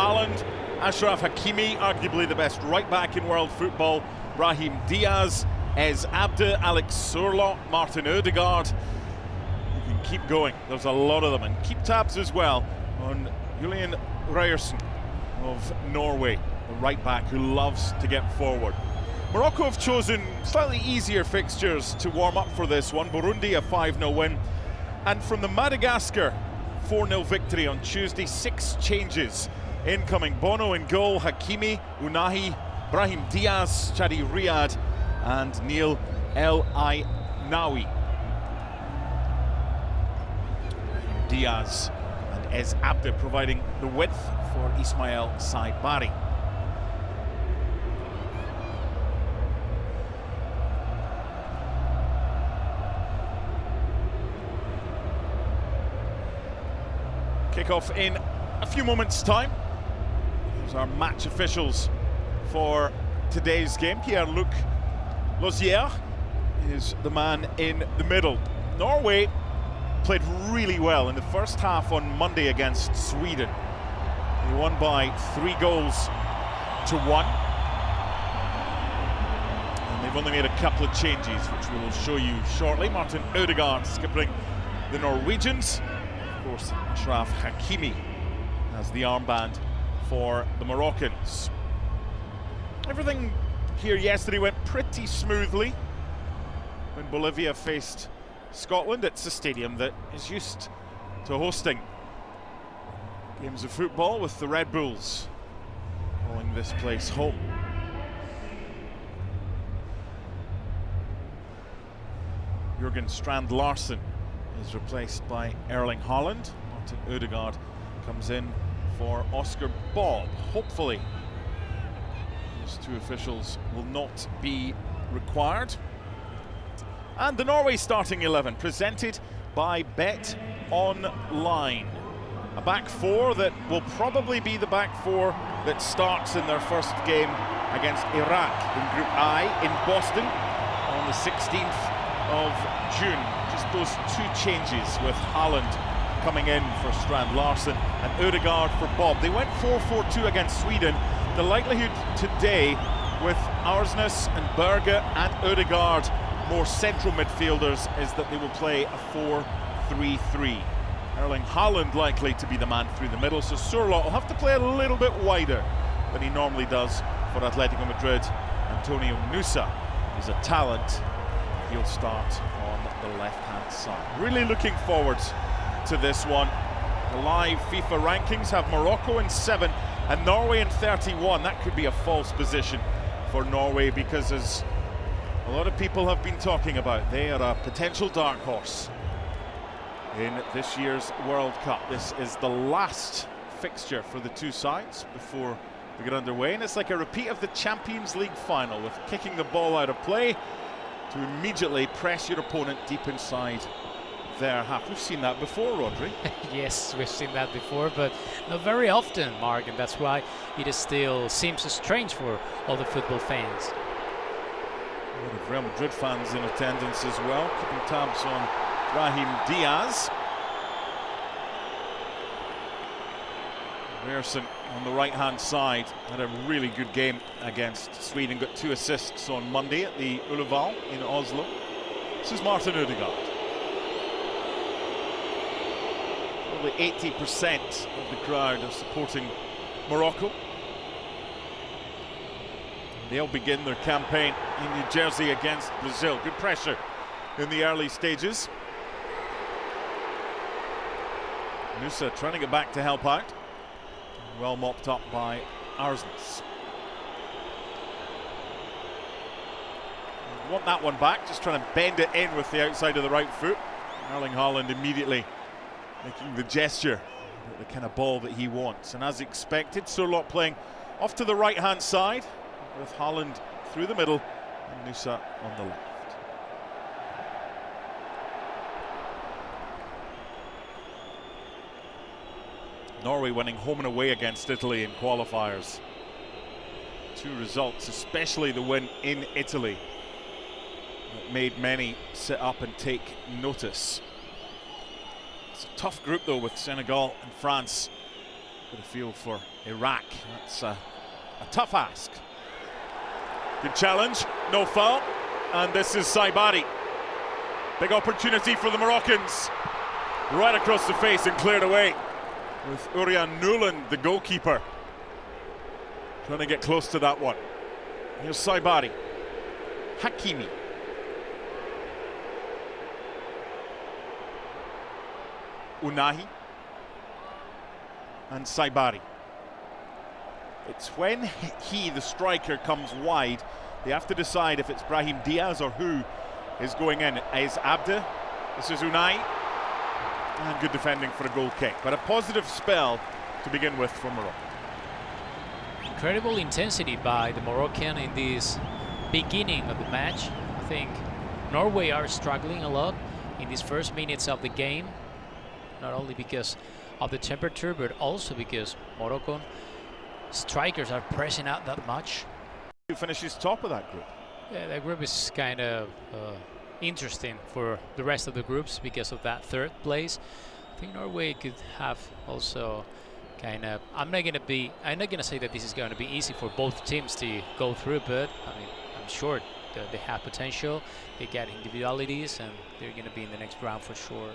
Haaland, Achraf Hakimi, arguably the best right-back in world football, Brahim Diaz, Ez Abde, Alex Surlot, Martin Odegaard. You can keep going, there's a lot of them. And keep tabs as well on Julian Ryerson of Norway, the right-back who loves to get forward. Morocco have chosen slightly easier fixtures to warm up for this one. Burundi a 5-0 win. And from the Madagascar 4-0 victory on Tuesday, 6 changes incoming. Bono in goal, Hakimi, Unahi, Brahim Diaz, Chadi Riyad and Neil El Ainawi. Diaz and Ez Abde providing the width for Ismail Said Bari. Kick-off in a few moments' time. Those are match officials for today's game. Pierre-Luc Lozier is the man in the middle. Norway played really well in the first half on Monday against Sweden. They won by 3 goals to 1. And they've only made a couple of changes, which we will show you shortly. Martin Odegaard skipping the Norwegians. Of course, Achraf Hakimi has the armband for the Moroccans. Everything here yesterday went pretty smoothly when Bolivia faced Scotland. It's a stadium that is used to hosting games of football, with the Red Bulls calling this place home. Jurgen Strand Larsen is replaced by Erling Haaland. Martin Odegaard comes in for Oscar Bob. Hopefully those 2 officials will not be required. And the Norway starting 11 presented by Bet Online. A back 4 that will probably be the back 4 that starts in their first game against Iraq in Group I in Boston on the 16th of June. Just those 2 changes, with Haaland coming in for Strand Larsen and Odegaard for Bob. They went 4-4-2 against Sweden. The likelihood today, with Arsnes and Berge and Odegaard more central midfielders, is that they will play a 4-3-3. Erling Haaland likely to be the man through the middle, so Surlot will have to play a little bit wider than he normally does for Atletico Madrid. Antonio Nusa is a talent. He'll start on the left-hand side. Really looking forward to this one. The live FIFA rankings have Morocco in 7 and Norway in 31. That could be a false position for Norway, because, as a lot of people have been talking about, they are a potential dark horse in this year's World Cup. This is the last fixture for the 2 sides before we get underway, and it's like a repeat of the Champions League final, with kicking the ball out of play to immediately press your opponent deep inside their half. We've seen that before, Rodri. Yes, we've seen that before, but not very often, Mark, and that's why it is still seems so strange for all the football fans. A lot of Real Madrid fans in attendance as well, keeping tabs on Brahim Diaz. Ryerson on the right-hand side had a really good game against Sweden, got 2 assists on Monday at the Ullevål in Oslo. This is Martin Odegaard. Probably 80% of the crowd are supporting Morocco. They'll begin their campaign in New Jersey against Brazil. Good pressure in the early stages. Nusa trying to get back to help out. Well mopped up by Arsnes. Want that one back, just trying to bend it in with the outside of the right foot. Erling Haaland immediately making the gesture, the kind of ball that he wants. And as expected, Surlot playing off to the right-hand side, with Haaland through the middle and Nusa on the left. Norway winning home and away against Italy in qualifiers. 2 results, especially the win in Italy, that made many sit up and take notice. It's a tough group though, with Senegal and France Got a feel for Iraq. That's a tough ask. Good challenge, no foul, and this is Saibari. Big opportunity for the Moroccans. Right across the face and cleared away with Urian Nuland, the goalkeeper. Trying to get close to that one. Here's Saibari. Hakimi. Unahi. And Saibari. It's when he, the striker, comes wide, they have to decide if it's Brahim Diaz or who is going in. Is Abde? This is Unai. And good defending for a goal kick. But a positive spell to begin with for Morocco. Incredible intensity by the Moroccan in this beginning of the match. I think Norway are struggling a lot in these first minutes of the game. Not only because of the temperature, but also because Moroccan strikers are pressing out that much. Who finishes top of that group? Yeah, that group is kind of interesting for the rest of the groups because of that third place. I think Norway could have also kind of. I'm not gonna say that this is going to be easy for both teams to go through, but I mean, I'm sure they have potential. They get individualities, and they're going to be in the next round for sure.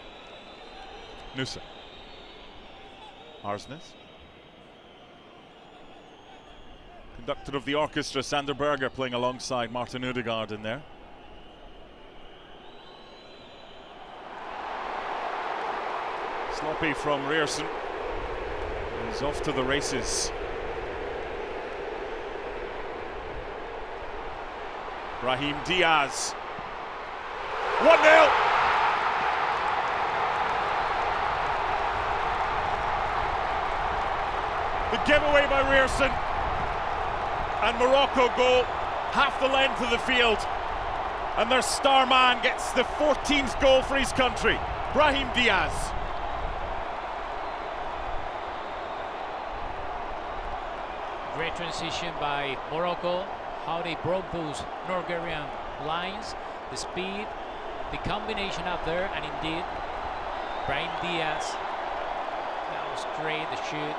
Nusa. Arsnes. Conductor of the orchestra, Sander Berger, playing alongside Martin Ødegaard in there. Sloppy from Rierson. He's off to the races. Brahim Diaz. 1-0. The giveaway by Rierson. And Morocco go half the length of the field. And their star man gets the 14th goal for his country. Brahim Diaz. Great transition by Morocco. How they broke those Norwegian lines. The speed, the combination up there, and indeed, Brahim Diaz. That was great, the shoot.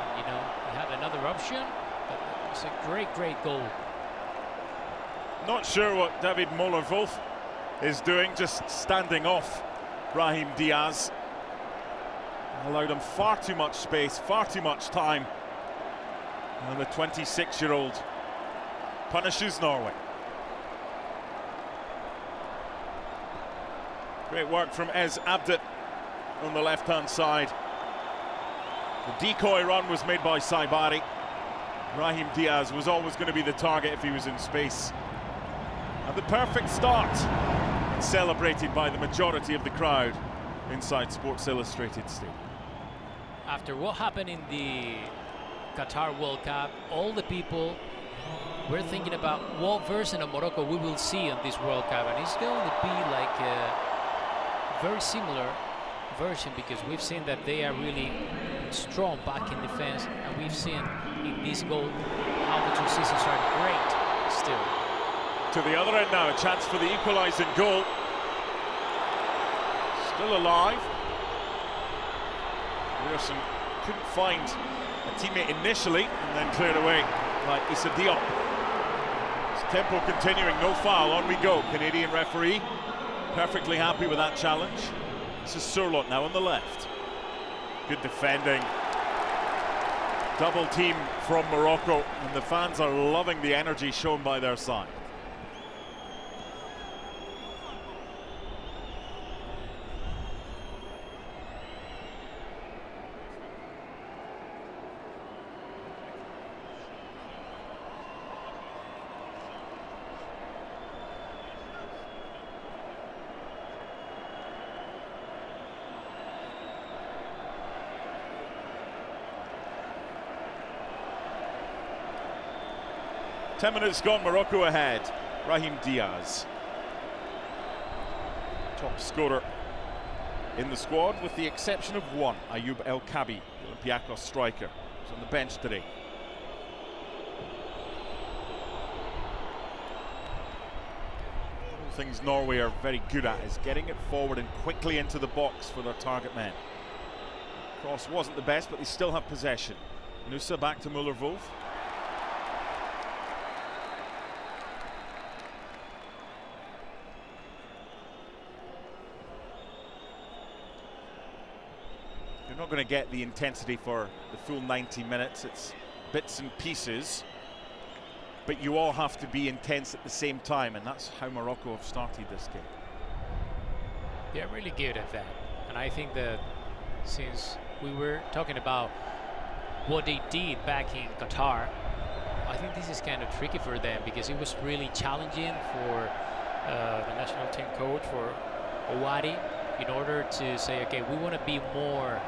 And, you know, he had another option, but it was a great, great goal. Not sure what David Moller-Wolf is doing, just standing off Brahim Diaz. Allowed him far too much space, far too much time. And the 26-year-old punishes Norway. Great work from Ez Abdet on the left-hand side. The decoy run was made by Saibari. Brahim Diaz was always going to be the target if he was in space. And the perfect start, celebrated by the majority of the crowd inside Sports Illustrated Stadium. After what happened in the Qatar World Cup, all the people were thinking about what version of Morocco we will see on this World Cup, and it's going to be like a very similar version, because we've seen that they are really strong back in defense, and we've seen in this goal how the two seasons are great still. To the other end now, a chance for the equalising goal. Still alive. Rierson couldn't find a teammate initially, and then cleared away by Issa Diop. Tempo continuing, no foul, on we go. Canadian referee perfectly happy with that challenge. This is Surlot now on the left. Good defending. Double team from Morocco, and the fans are loving the energy shown by their side. Ten minutes gone, Morocco ahead. Brahim Diaz, top scorer in the squad, with the exception of one, Ayoub El Kabi, Olympiacos striker, who's on the bench today. One of the things Norway are very good at is getting it forward and quickly into the box for their target men. Cross wasn't the best, but they still have possession. Nusa back to Muller-Wolf. You're not going to get the intensity for the full 90 minutes. It's bits and pieces. But you all have to be intense at the same time, and that's how Morocco have started this game. They're really good at that. And I think that since we were talking about what they did back in Qatar, I think this is kind of tricky for them because it was really challenging for the national team coach, for Owari, in order to say, okay, we want to be more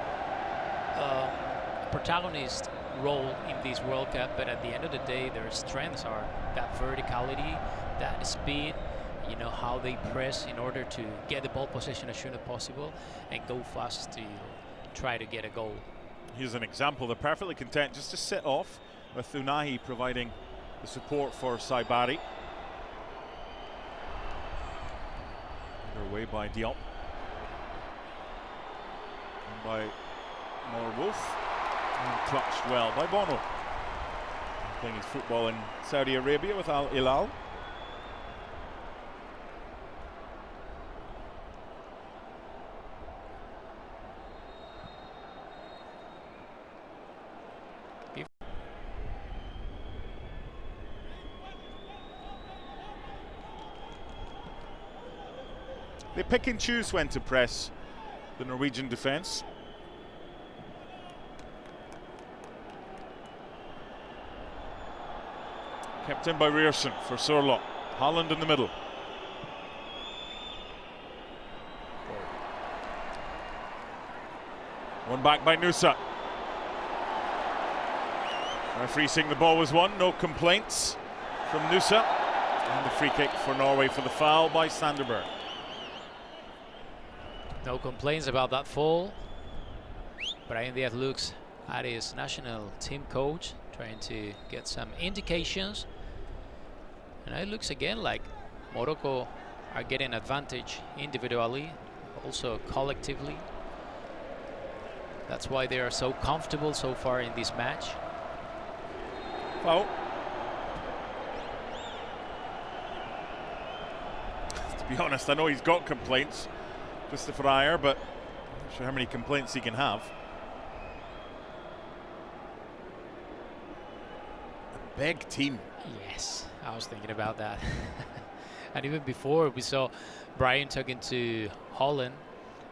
protagonist role in this World Cup, but at the end of the day, their strengths are that verticality, that speed, you know, how they press in order to get the ball possession as soon as possible and go fast to try to get a goal. Here's an example. They're perfectly content just to sit off with Unahi providing the support for Saibari. Underway by Diop. And by Muller-Wolf. And clutched well by Bono. Playing his football in Saudi Arabia with Al Hilal. They pick and choose when to press the Norwegian defence. Kept in by Rierson for Surlock. Holland in the middle. One back by Nusa. Referee saying the ball was won, no complaints from Nusa. And the free kick for Norway for the foul by Sanderberg. No complaints about that fall. Brian Diaz looks at his national team coach, trying to get some indications. And it looks again like Morocco are getting advantage individually, also collectively. That's why they are so comfortable so far in this match. Well, to be honest, I know he's got complaints, Christopher Ayer, but I'm not sure how many complaints he can have. A big team. Yes, I was thinking about that. And even before, we saw Brian talking to Holland,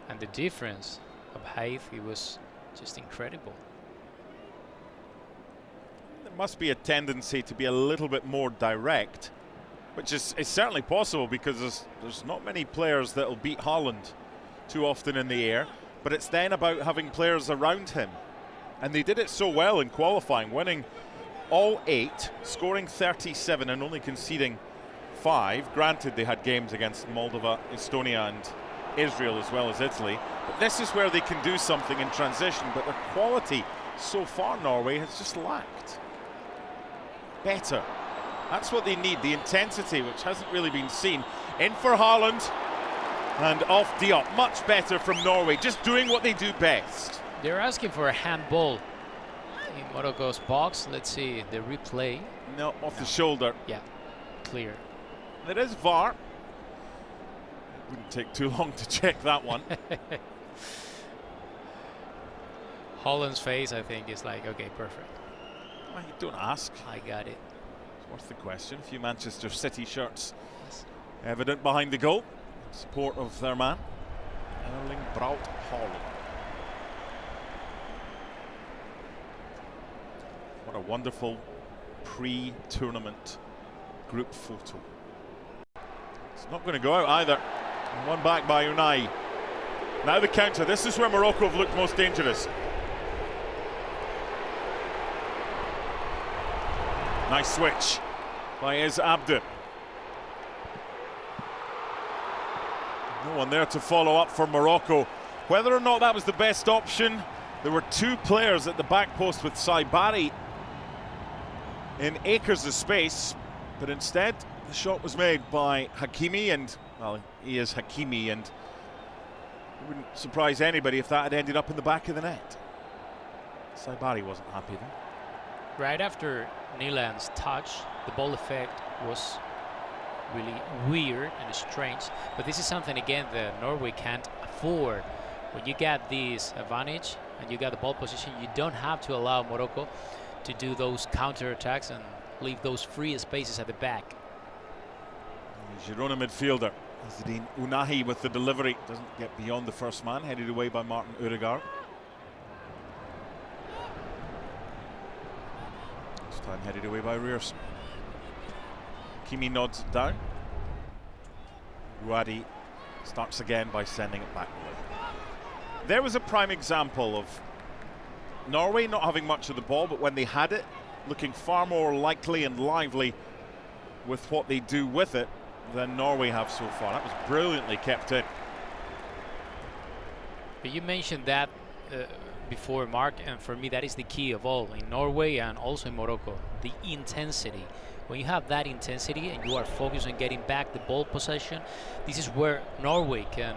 and the difference of height, it was just incredible. There must be a tendency to be a little bit more direct, which is certainly possible because there's not many players that will beat Holland too often in the air, but it's then about having players around him. And they did it so well in qualifying, winning all 8, scoring 37 and only conceding 5. Granted, they had games against Moldova, Estonia and Israel as well as Italy. But this is where they can do something in transition, but their quality so far, Norway, has just lacked. Better. That's what they need, the intensity, which hasn't really been seen. In for Haaland and off Diop. Much better from Norway, just doing what they do best. They're asking for a handball in Morocco's box. Let's see the replay. No, off the shoulder. Yeah, clear. There is VAR. Wouldn't take too long to check that one. Holland's face, I think, is like, okay, perfect. Well, you don't ask. I got it. It's worth the question. A few Manchester City shirts evident behind the goal. Support of their man, Erling Braut Haaland. What a wonderful pre-tournament group photo. It's not going to go out either. And one back by Unai. Now the counter. This is where Morocco have looked most dangerous. Nice switch by Ez Abde. No one there to follow up for Morocco. Whether or not that was the best option, there were 2 players at the back post with Saibari in acres of space, but instead the shot was made by Hakimi, and well, he is Hakimi, and it wouldn't surprise anybody if that had ended up in the back of the net. Saibari wasn't happy though. Right after Nyland's touch, the ball effect was really weird and strange. But this is something, again, that Norway can't afford. When you get this advantage and you got the ball position, you don't have to allow Morocco to do those counter-attacks and leave those free spaces at the back. Girona midfielder Azzedine Ounahi with the delivery. Doesn't get beyond the first man, headed away by Martin Ødegaard. This time headed away by Rears. Kimi nods it down. Ruadi starts again by sending it back away. There was a prime example of Norway not having much of the ball, but when they had it, looking far more likely and lively with what they do with it than Norway have so far. That was brilliantly kept in. But you mentioned that before, Mark, and for me that is the key of all in Norway and also in Morocco, the intensity. When you have that intensity and you are focused on getting back the ball possession, this is where Norway can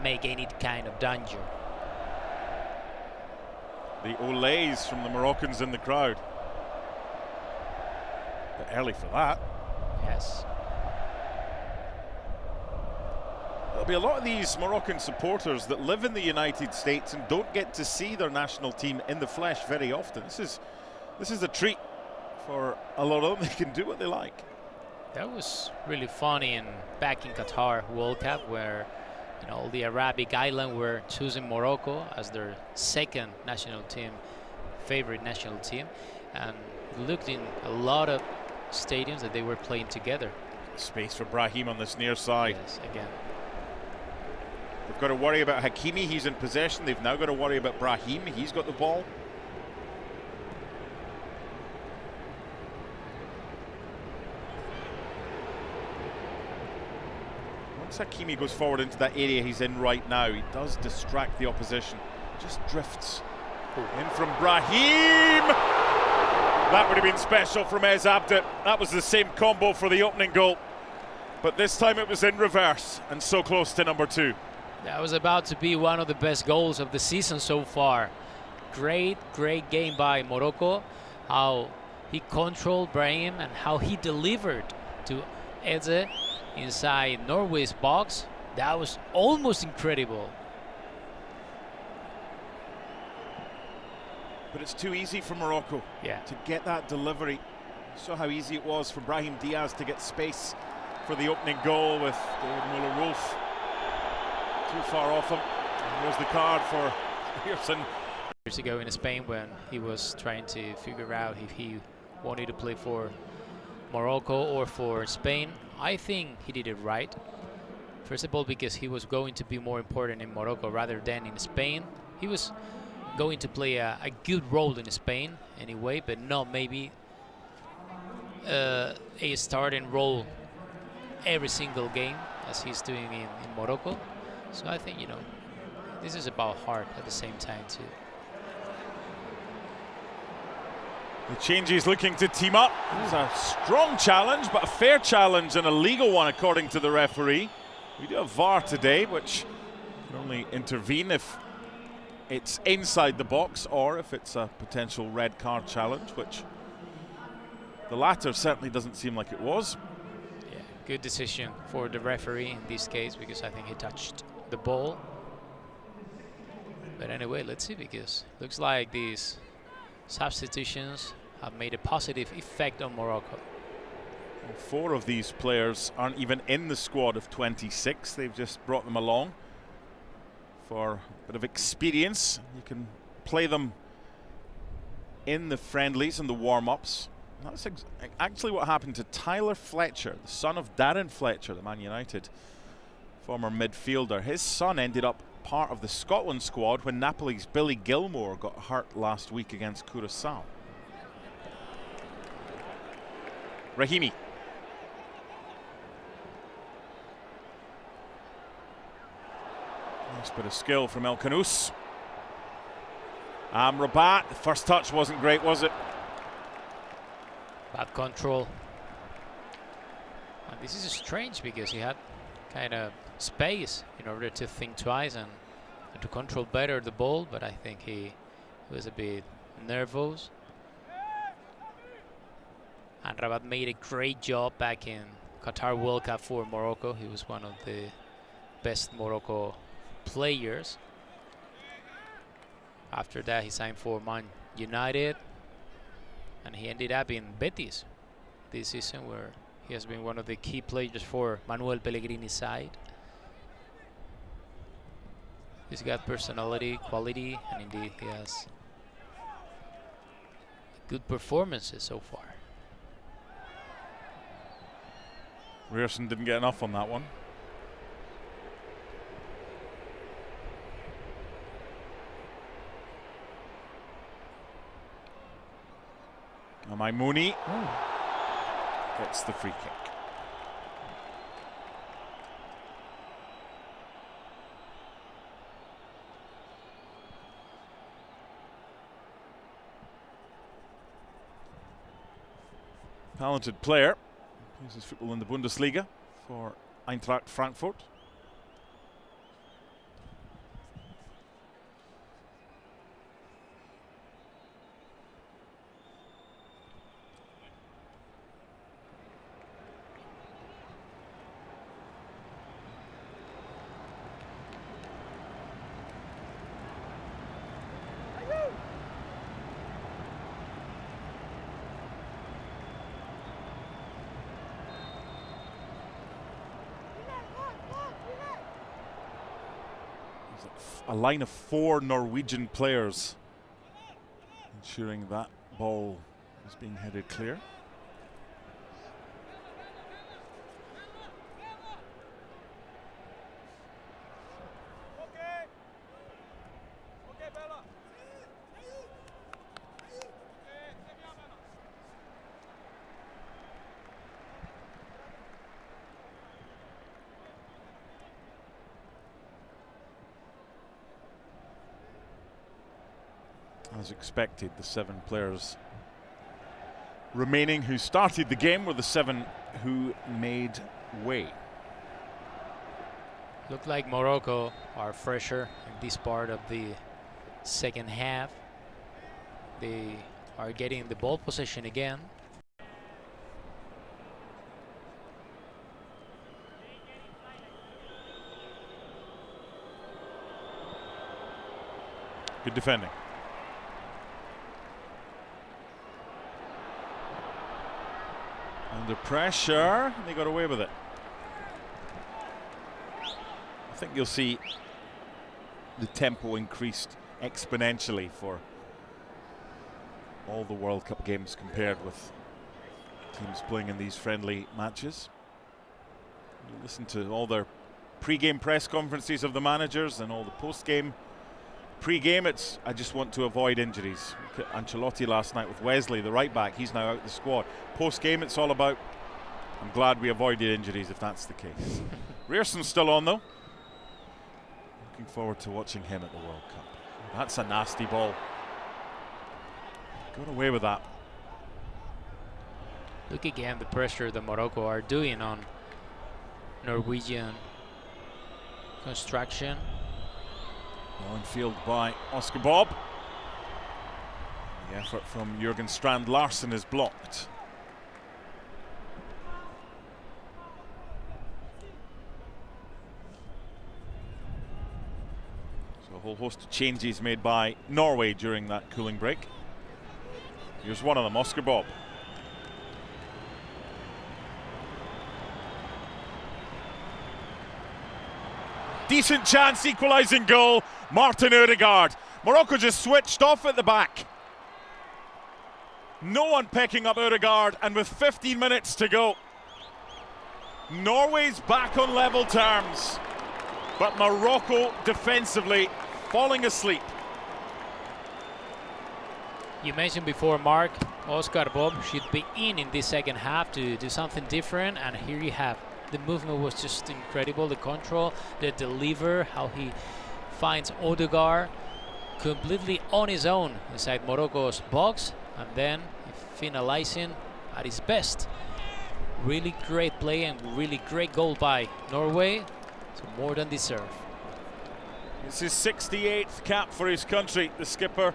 make any kind of danger. The olays from the Moroccans in the crowd. But early for that. Yes. There'll be a lot of these Moroccan supporters that live in the United States and don't get to see their national team in the flesh very often. This is a treat for a lot of them. They can do what they like. That was really funny back in Qatar World Cup, where all the Arabic island were choosing Morocco as their second national team, favorite national team, and it looked in a lot of stadiums that they were playing together. Space for Brahim on this near side. Yes, again. They've got to worry about Hakimi. He's in possession. They've now got to worry about Brahim. He's got the ball. Once Hakimi goes forward into that area he's in right now, he does distract the opposition. Just drifts in from Brahim. That would have been special from Ez Abdet. That was the same combo for the opening goal. But this time it was in reverse and so close to number 2. That was about to be one of the best goals of the season so far. Great game by Morocco. How he controlled Brahim and how he delivered to Eze inside Norway's box. That was almost incredible. But it's too easy for Morocco to get that delivery. You saw how easy it was for Brahim Diaz to get space for the opening goal with David Muller-Wolf too far off him. And there's the card for Pearson. Years ago in Spain, when he was trying to figure out if he wanted to play for Morocco or for Spain, I think he did it right. First of all, because he was going to be more important in Morocco rather than in Spain. He was going to play a good role in Spain anyway, but not maybe a starting role every single game as he's doing in Morocco. So I think, this is about heart at the same time too. The changes looking to team up. It's a strong challenge, but a fair challenge and a legal one according to the referee. We do have VAR today, which can only intervene if it's inside the box or if it's a potential red card challenge, which the latter certainly doesn't seem like it was. Yeah, good decision for the referee in this case, because I think he touched the ball. But anyway, let's see, because looks like these substitutions have made a positive effect on Morocco. 4 of these players aren't even in the squad of 26. They've just brought them along for a bit of experience. You can play them in the friendlies and the warm-ups. That's actually what happened to Tyler Fletcher, the son of Darren Fletcher, the Man United former midfielder. His son ended up part of the Scotland squad when Napoli's Billy Gilmore got hurt last week against Curaçao. Rahimi. Nice bit of skill from El Kanous. Amrabat, the first touch wasn't great, was it? Bad control. And this is strange because he had kind of space in order to think twice and to control better the ball, but I think he He was a bit nervous. And Rabat made a great job back in Qatar World Cup for Morocco. He was one of the best Morocco players. After that, he signed for Man United, and he ended up in Betis this season, where he has been one of the key players for Manuel Pellegrini's side. He's got personality, quality, and indeed he has good performances so far. Ryerson didn't get enough on that one. Maimouni gets the free kick. Talented player. Plays his football in the Bundesliga for Eintracht Frankfurt. A line of 4 Norwegian players ensuring that ball is being headed clear. As expected, the 7 players remaining who started the game were the 7 who made way. Looked like Morocco are fresher in this part of the second half. They are getting the ball possession again. Good defending. Under pressure, they got away with it. I think you'll see the tempo increased exponentially for all the World Cup games compared with teams playing in these friendly matches. You listen to all their pre-game press conferences of the managers and all the post-game. Pre-game, it's I just want to avoid injuries. Look at Ancelotti last night with Wesley, the right back. He's now out the squad. Post-game, it's all about I'm glad we avoided injuries if that's the case. Rierson's still on though. Looking forward to watching him at the World Cup. That's a nasty ball. Got away with that. Look again the pressure that Morocco are doing on Norwegian construction. Ball in field by Oscar Bob. The effort from Jürgen Strand Larsen is blocked. So a whole host of changes made by Norway during that cooling break. Here's one of them, Oscar Bob. Decent chance, equalising goal. Martin Ødegaard. Morocco just switched off at the back. No one picking up Ødegaard, and with 15 minutes to go, Norway's back on level terms, but Morocco defensively falling asleep. You mentioned before, Mark, Oscar Bob should be in this second half to do something different, and here you have. The movement was just incredible, the control, the deliver, how he finds Ødegaard completely on his own inside Morocco's box, and then finalizing at his best. Really great play and really great goal by Norway, so more than deserved. It's his 68th cap for his country. The skipper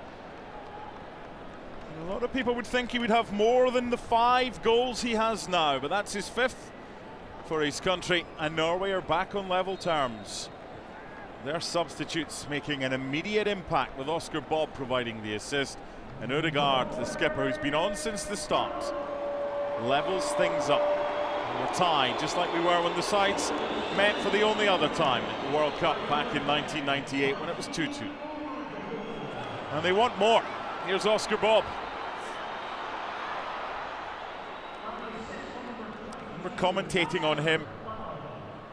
A lot of people would think he would have more than the 5 goals he has now, but that's his 5th for his country, and Norway are back on level terms. Their substitutes making an immediate impact, with Oscar Bob providing the assist, and Ødegaard, the skipper who's been on since the start, levels things up. We're tied, just like we were when the sides met for the only other time at the World Cup back in 1998 when it was 2-2. And they want more. Here's Oscar Bob. We're commentating on him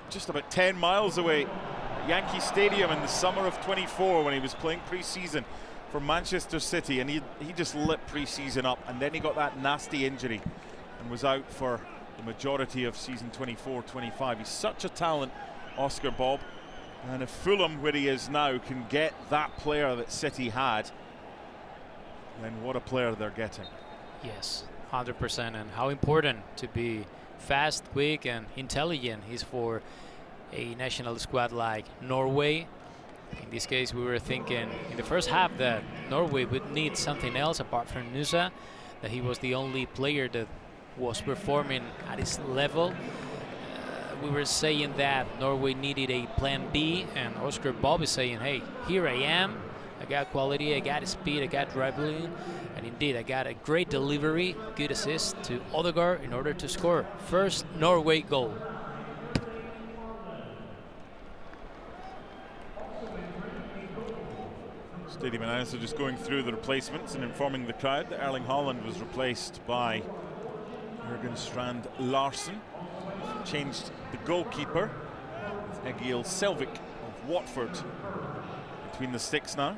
just about 10 miles away at Yankee Stadium in the summer of 24 when he was playing pre-season for Manchester City, and he just lit pre-season up, and then he got that nasty injury and was out for the majority of season 24-25. He's such a talent, Oscar Bob, and if Fulham, where he is now, can get that player that City had, then what a player they're getting. Yes, 100%, and how important to be fast, quick and intelligent is for a national squad like Norway. In this case, we were thinking in the first half that Norway would need something else apart from Nusa, that he was the only player that was performing at his level. We were saying that Norway needed a plan B, and Oscar Bob is saying, hey, here I am. I got quality, I got speed, I got dribbling, and indeed I got a great delivery, good assist to Ødegaard in order to score first Norway goal. Stadium announcer just going through the replacements and informing the crowd that Erling Haaland was replaced by Jørgen Strand Larsen. Changed the goalkeeper with Egil Selvik of Watford between the sticks now.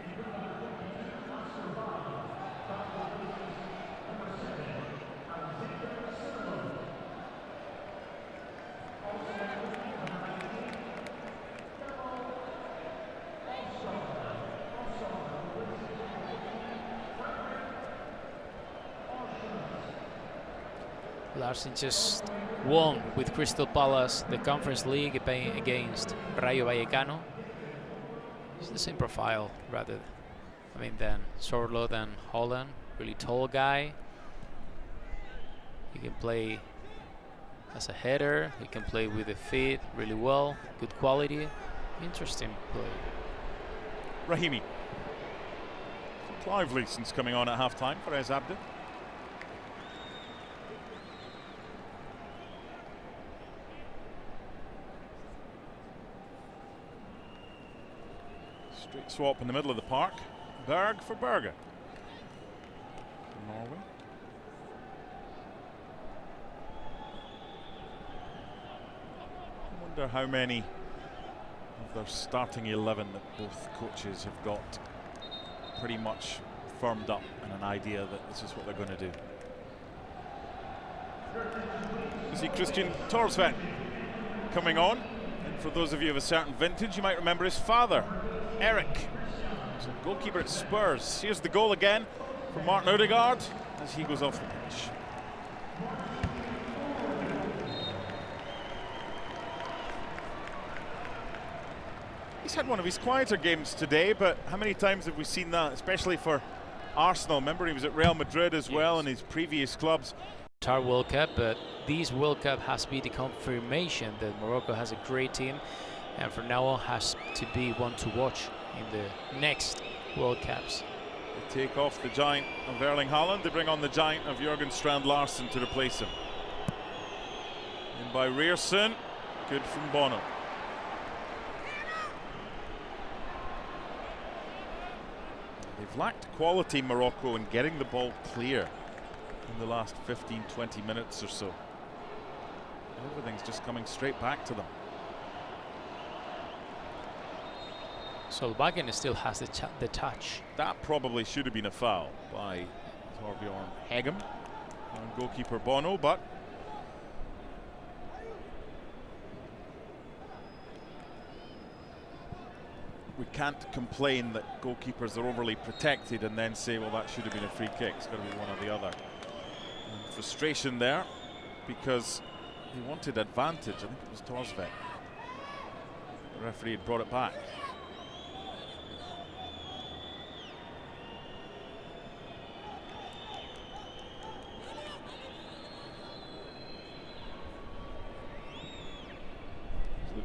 Larsen just won with Crystal Palace the Conference League against Rayo Vallecano. It's the same profile, rather, than Sorloth and Haaland. Really tall guy. He can play as a header. He can play with the feet really well. Good quality. Interesting play. Rahimi. Lively since coming on at half-time for Ez Abdi. Straight swap in the middle of the park. Berg for Berge. Norway. I wonder how many of their starting 11 that both coaches have got pretty much firmed up and an idea that this is what they're going to do. You see Christian Thorsvedt coming on. And for those of you of a certain vintage, you might remember his father, Eric. He's a goalkeeper at Spurs. Here's the goal again for Martin Ødegaard as he goes off the pitch. He's had one of his quieter games today, but how many times have we seen that, especially for Arsenal? Remember, he was at Real Madrid as well in his previous clubs. Qatar World Cup, but this World Cup has been the confirmation that Morocco has a great team, and from now on has to be one to watch in the next World Cups. They take off the giant of Erling Haaland. They bring on the giant of Jørgen Strand Larsen to replace him. In by Rierson, good from Bono. They've lacked quality, Morocco, in getting the ball clear in the last 15-20 minutes or so. Everything's just coming straight back to them. Solbakken still has the touch. That probably should have been a foul by Torbjorn Hegem on goalkeeper Bono, but we can't complain that goalkeepers are overly protected and then say, well, that should have been a free kick. It's got to be one or the other. And frustration there because he wanted advantage. I think it was Thorsvedt. The referee had brought it back.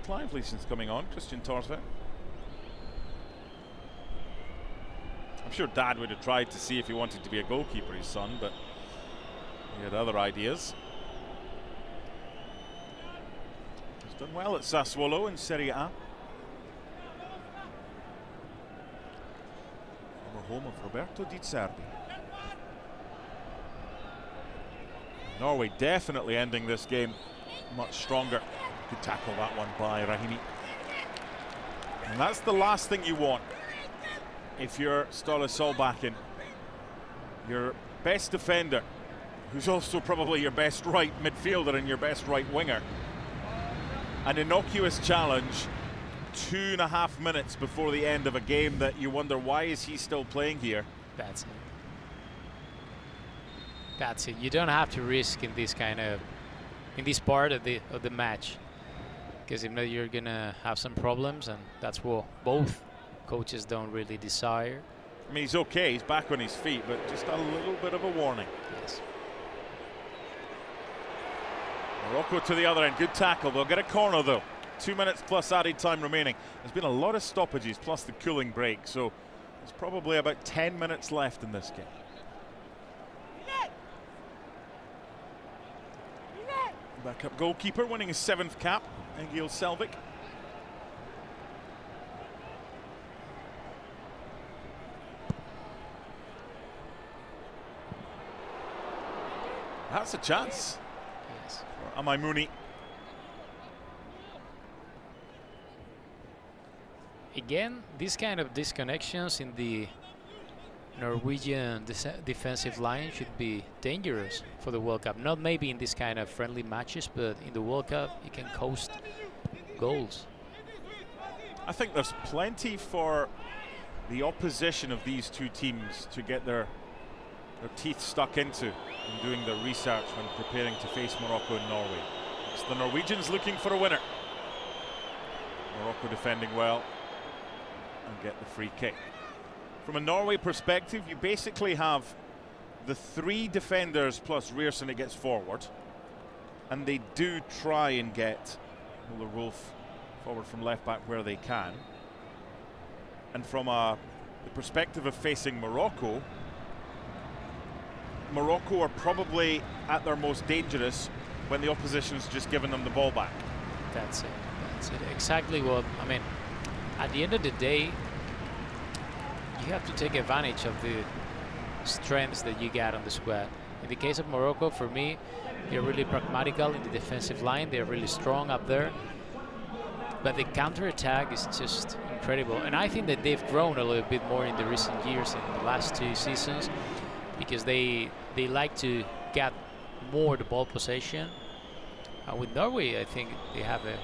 looked lively since coming on, Christian Torfe. I'm sure Dad would have tried to see if he wanted to be a goalkeeper, his son, but he had other ideas. He's done well at Sassuolo in Serie A. Former home of Roberto Di Zerbi. Norway definitely ending this game much stronger. Good tackle that one by Rahimi. And that's the last thing you want if you're Ståle Solbakken. Your best defender, who's also probably your best right midfielder and your best right winger. An innocuous challenge 2.5 minutes before the end of a game that you wonder, why is he still playing here? That's it. That's it. You don't have to risk in this part of the match, because if not, you're gonna have some problems, and that's what both coaches don't really desire. I mean, he's okay. He's back on his feet, but just a little bit of a warning. Yes. Morocco to the other end. Good tackle. They'll get a corner though. 2 minutes plus added time remaining. There's been a lot of stoppages plus the cooling break, so there's probably about 10 minutes left in this game. Backup goalkeeper winning his 7th cap, Egil Selvik. That's a chance. Yes. For Amaimouni. Again, these kind of disconnections in the Norwegian defensive line should be dangerous for the World Cup. Not maybe in this kind of friendly matches, but in the World Cup you can coast goals. I think there's plenty for the opposition of these two teams to get their teeth stuck into in doing the research when preparing to face Morocco and Norway. It's the Norwegians looking for a winner. Morocco defending well and get the free kick. From a Norway perspective, you basically have the 3 defenders plus Rierson that gets forward, and they do try and get Muller Wolf forward from left back where they can. And from the perspective of facing Morocco, Morocco are probably at their most dangerous when the opposition's just given them the ball back. That's it. That's it. Exactly what I mean. At the end of the day, you have to take advantage of the strengths that you got on the squad. In the case of Morocco, for me, they're really pragmatical in the defensive line. They're really strong up there. But the counter-attack is just incredible. And I think that they've grown a little bit more in the recent years, in the last 2 seasons, because they like to get more the ball possession. With Norway, I think they have a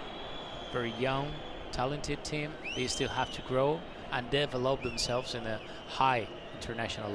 very young, talented team. They still have to grow and develop themselves in a high international